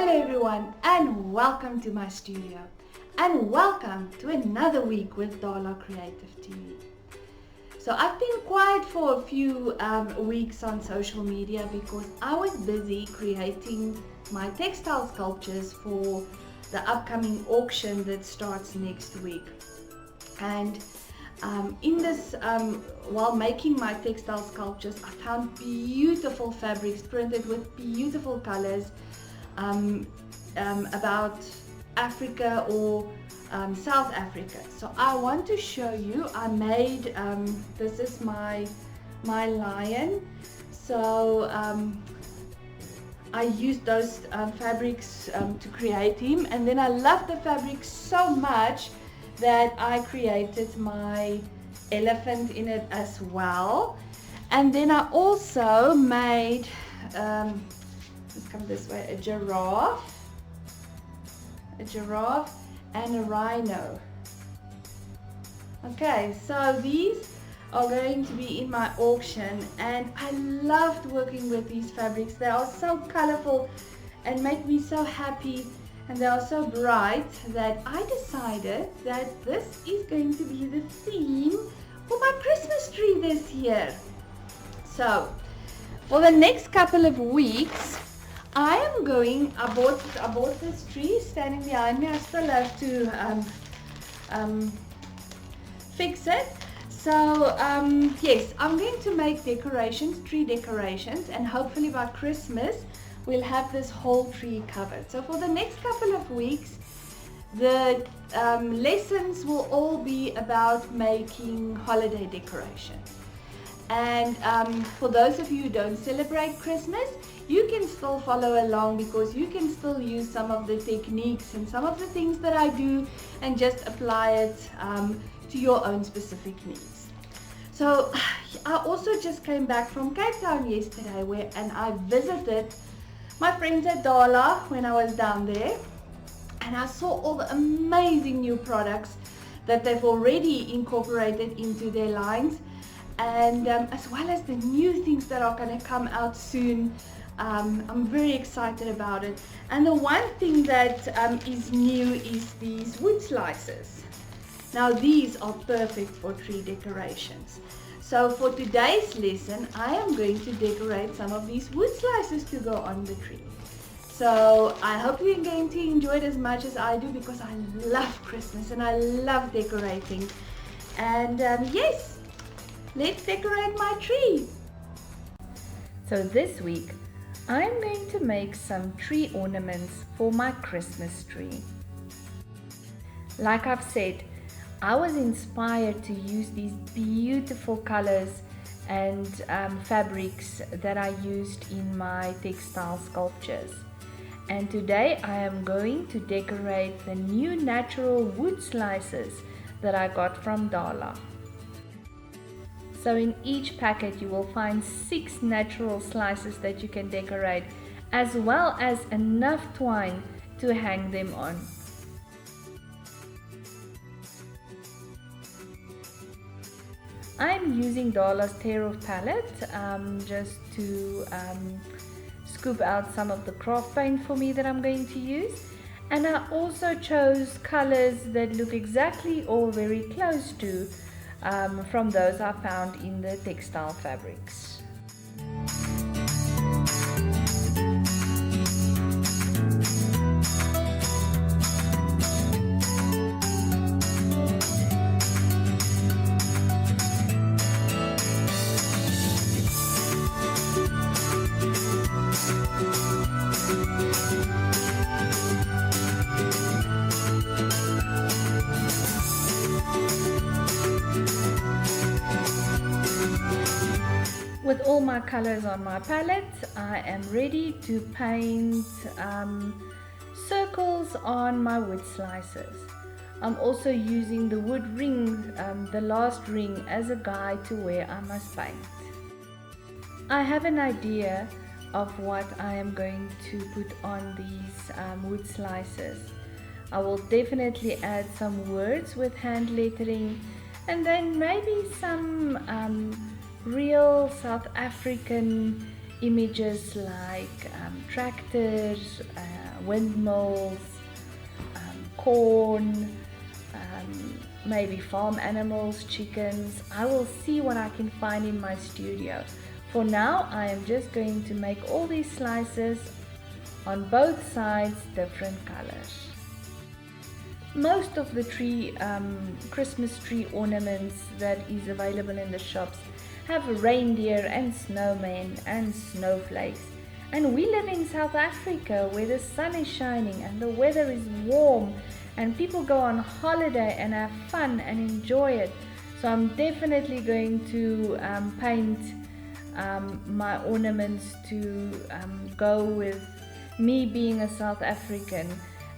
Hello everyone and welcome to my studio and welcome to another week with Dala Creative TV. So I've been quiet for a few weeks on social media because I was busy creating my textile sculptures for the upcoming auction that starts next week. And in this, while making my textile sculptures, I found beautiful fabrics printed with beautiful colors about Africa or South Africa. So I want to show you, I made, this is my lion. So I used those fabrics to create him, and then I loved the fabric so much that I created my elephant in it as well. And then I also made, let's come this way, a giraffe and a rhino. Okay, so these are going to be in my auction, and I loved working with these fabrics. They are so colorful and make me so happy, and they are so bright that I decided that this is going to be the theme for my Christmas tree this year. So for the next couple of weeks I bought this tree standing behind me. I still have to fix it. So yes, I'm going to make decorations, tree decorations, and hopefully by Christmas we'll have this whole tree covered. So for the next couple of weeks, the lessons will all be about making holiday decorations. And for those of you who don't celebrate Christmas, you can still follow along because you can still use some of the techniques and some of the things that I do and just apply it to your own specific needs. So I also just came back from Cape Town yesterday and I visited my friends at Dala when I was down there, and I saw all the amazing new products that they've already incorporated into their lines, and as well as the new things that are going to come out soon. I'm very excited about it. And the one thing that is new is these wood slices. Now these are perfect for tree decorations. So for today's lesson, I am going to decorate some of these wood slices to go on the tree. So I hope you're going to enjoy it as much as I do, because I love Christmas and I love decorating. And yes, let's decorate my tree. So this week, I'm going to make some tree ornaments for my Christmas tree. Like I've said, I was inspired to use these beautiful colors and fabrics that I used in my textile sculptures. And today I am going to decorate the new natural wood slices that I got from Dala. So in each packet you will find 6 natural slices that you can decorate, as well as enough twine to hang them on. I'm using Dala's tear-off palette just to scoop out some of the craft paint for me that I'm going to use. And I also chose colors that look exactly or very close to from those I found in the textile fabrics. With all my colors on my palette, I am ready to paint circles on my wood slices. I'm also using the wood ring, the last ring, as a guide to where I must paint. I have an idea of what I am going to put on these wood slices. I will definitely add some words with hand lettering, and then maybe some real South African images like tractors, windmills, corn, maybe farm animals, chickens. I will see what I can find in my studio. For now, I am just going to make all these slices on both sides, different colors. Most of the Christmas tree ornaments that is available in the shops have reindeer and snowmen and snowflakes. And we live in South Africa where the sun is shining and the weather is warm and people go on holiday and have fun and enjoy it. So I'm definitely going to paint my ornaments to go with me being a South African,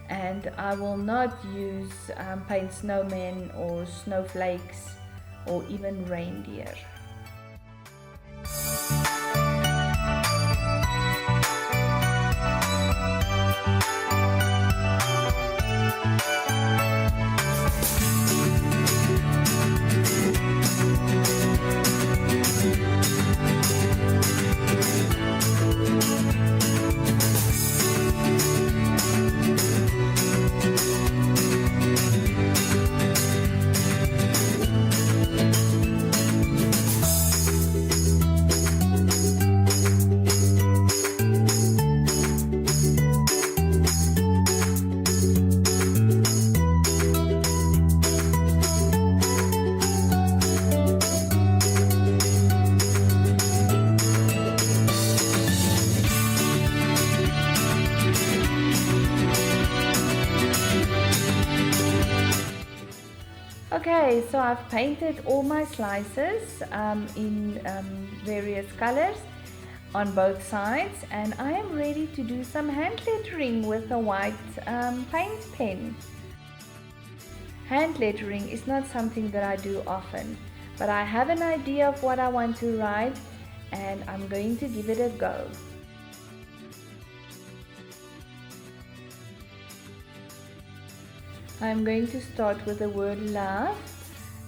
and I will not use paint snowmen or snowflakes or even reindeer. Okay, so I've painted all my slices in various colors on both sides, and I am ready to do some hand lettering with a white paint pen. Hand lettering is not something that I do often, but I have an idea of what I want to write and I'm going to give it a go. I'm going to start with the word love,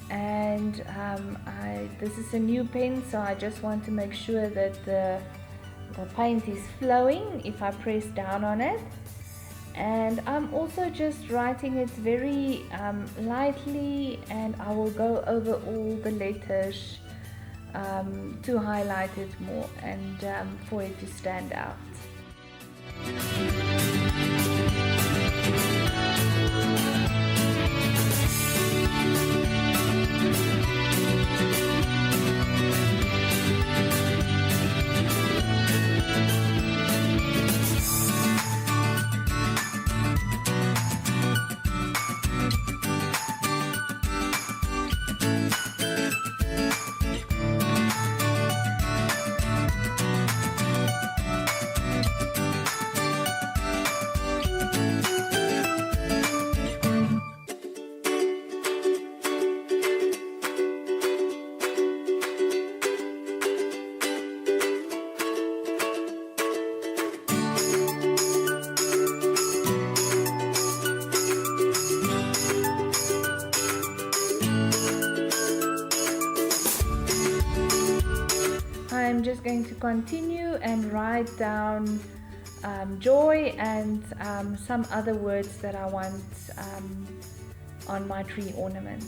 and this is a new pen, so I just want to make sure that the paint is flowing if I press down on it. And I'm also just writing it very lightly, and I will go over all the letters to highlight it more and for it to stand out. I'm just going to continue and write down joy and some other words that I want on my tree ornaments.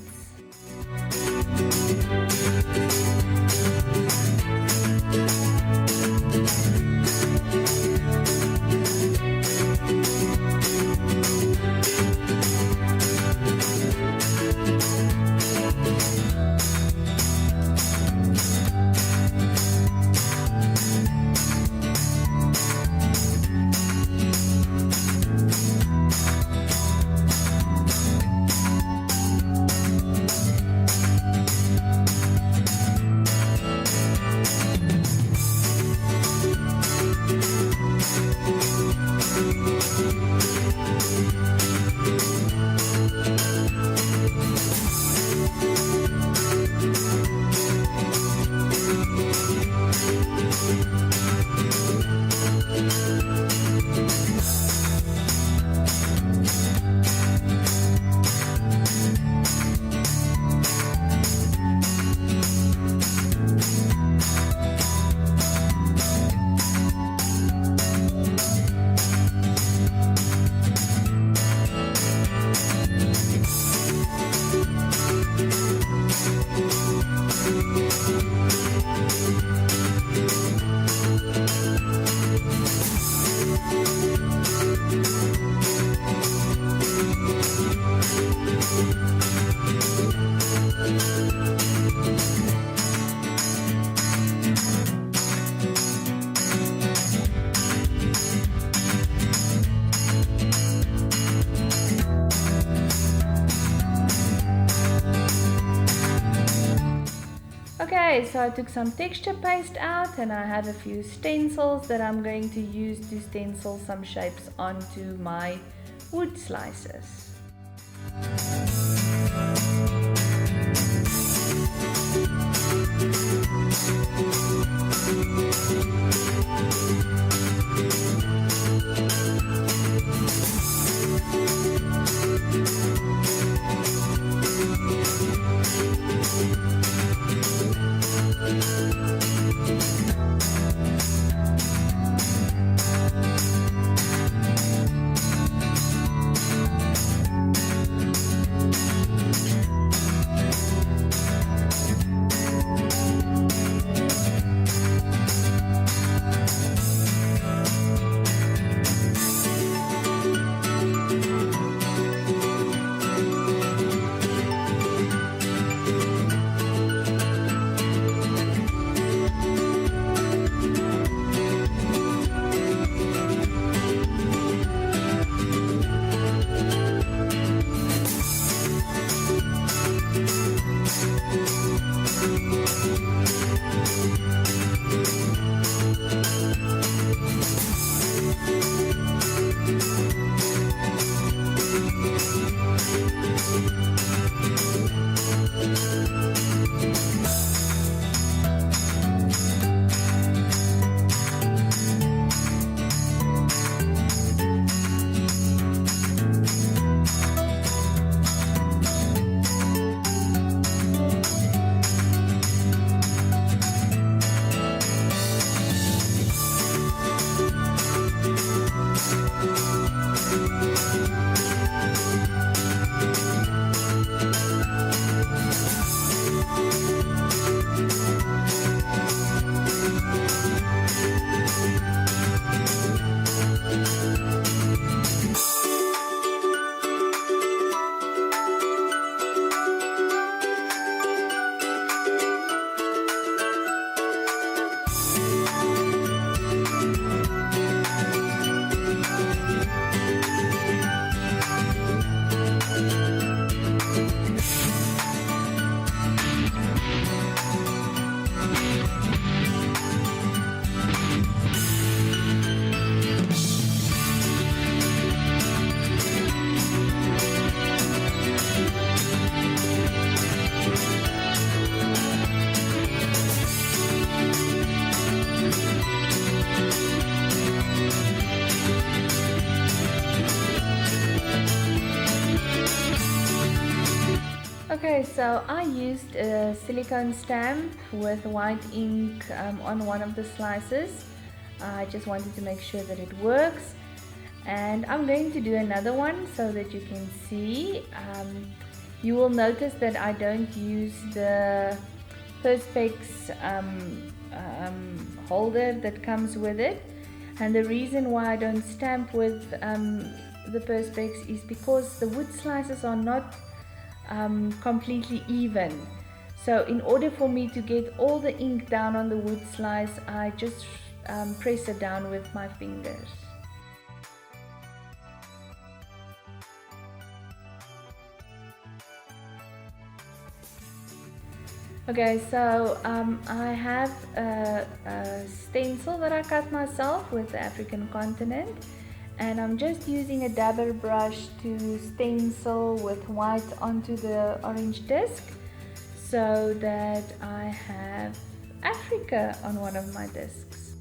Okay, so I took some texture paste out and I have a few stencils that I'm going to use to stencil some shapes onto my wood slices. Okay, so I used a silicone stamp with white ink on one of the slices. I just wanted to make sure that it works, and I'm going to do another one so that you can see. You will notice that I don't use the Perspex holder that comes with it, and the reason why I don't stamp with the Perspex is because the wood slices are not completely even. So in order for me to get all the ink down on the wood slice, I just press it down with my fingers. Okay, so I have a stencil that I cut myself with the African continent, and I'm just using a dabber brush to stencil with white onto the orange disc so that I have Africa on one of my discs.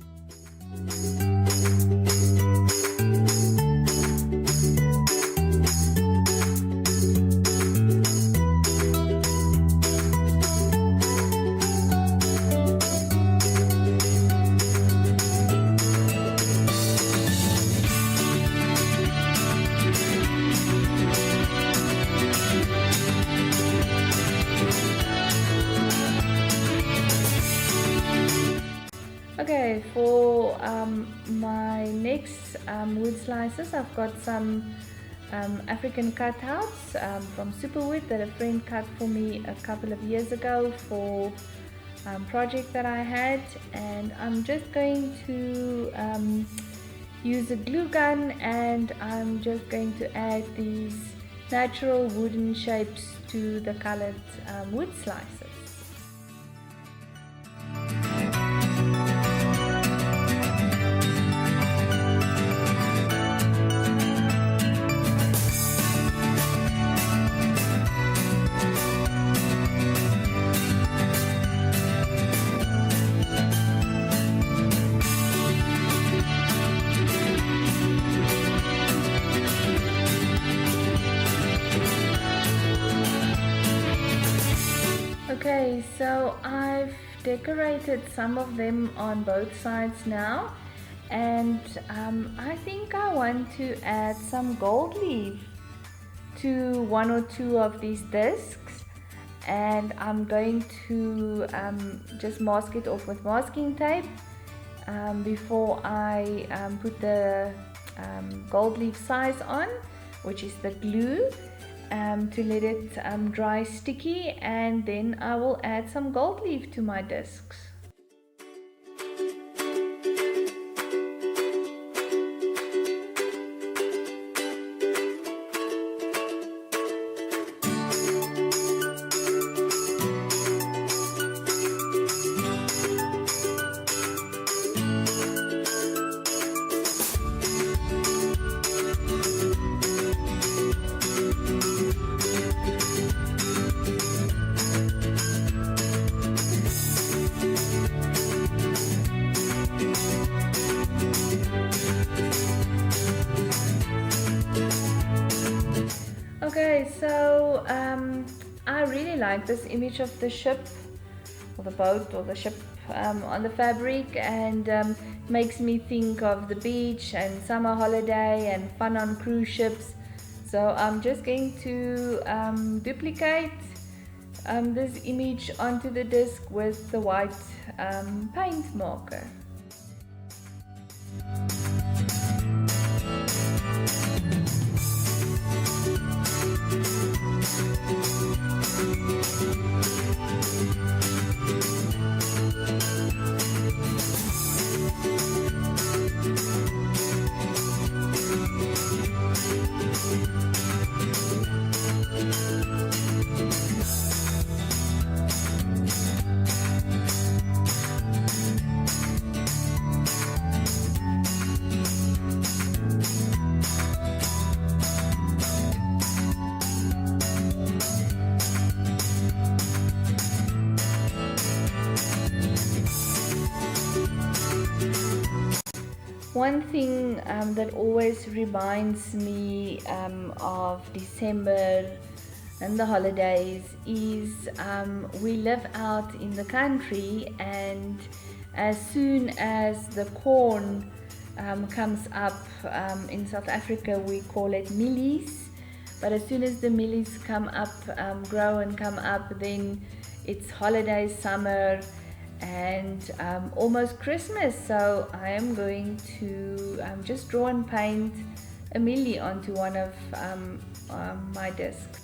Okay, for my next wood slices, I've got some African cutouts from Superwood that a friend cut for me a couple of years ago for a project that I had, and I'm just going to use a glue gun, and I'm just going to add these natural wooden shapes to the colored wood slices. Okay, so I've decorated some of them on both sides now, and I think I want to add some gold leaf to one or two of these discs, and I'm going to just mask it off with masking tape before I put the gold leaf size on, which is the glue, to let it dry sticky, and then I will add some gold leaf to my discs. Okay, so I really like this image of the ship or the boat or the ship on the fabric, and makes me think of the beach and summer holiday and fun on cruise ships. So I'm just going to duplicate this image onto the disc with the white paint marker. One thing that always reminds me of December and the holidays is we live out in the country, and as soon as the corn comes up, in South Africa we call it millies, but as soon as the millies come up, grow and come up, then it's holiday summer and almost Christmas. So I am going to just draw and paint a millie onto one of my discs.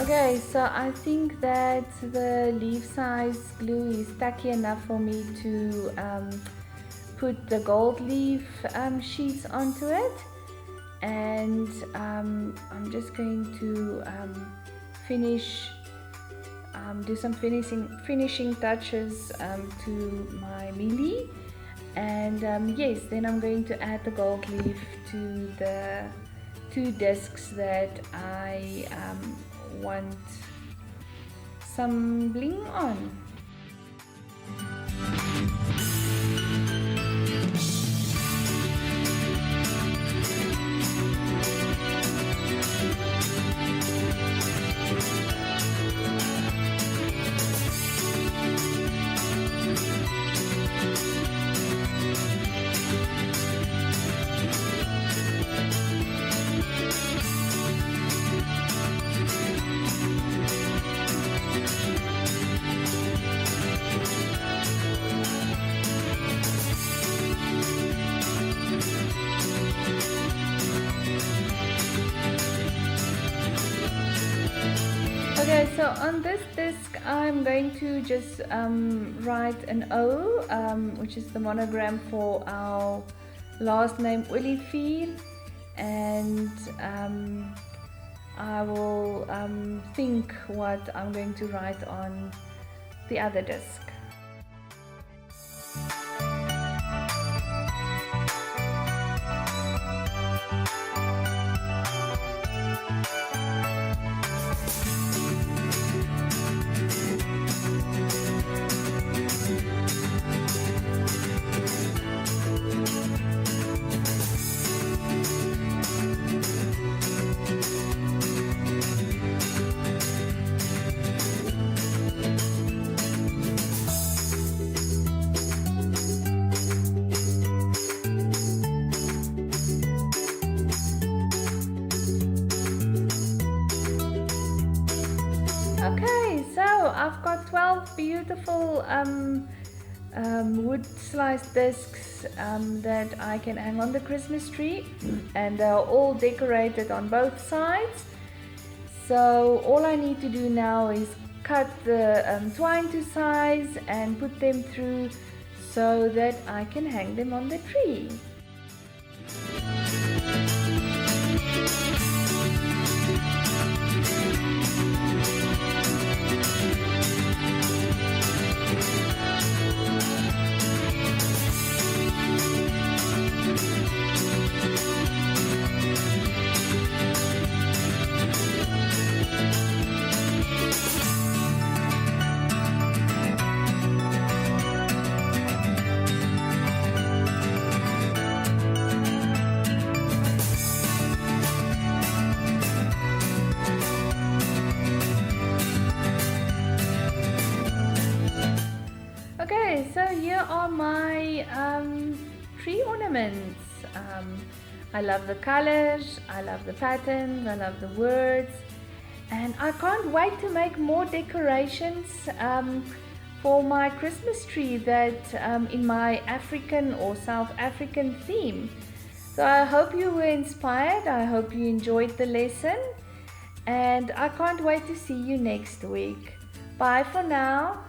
Okay, so I think that the leaf size glue is tacky enough for me to put the gold leaf sheets onto it, and I'm just going to finish, do some finishing touches to my mealie. And yes, then I'm going to add the gold leaf to the 2 discs that I want some bling on. Okay, so on this disc I'm going to just write an O, which is the monogram for our last name Olivier, and I will think what I'm going to write on the other disc. Okay, so I've got 12 beautiful wood sliced discs that I can hang on the Christmas tree, and they're all decorated on both sides. So all I need to do now is cut the twine to size and put them through so that I can hang them on the tree. Okay, so here are my tree ornaments. I love the colors, I love the patterns, I love the words, and I can't wait to make more decorations for my Christmas tree that in my African or South African theme. So I hope you were inspired, I hope you enjoyed the lesson, and I can't wait to see you next week. Bye for now.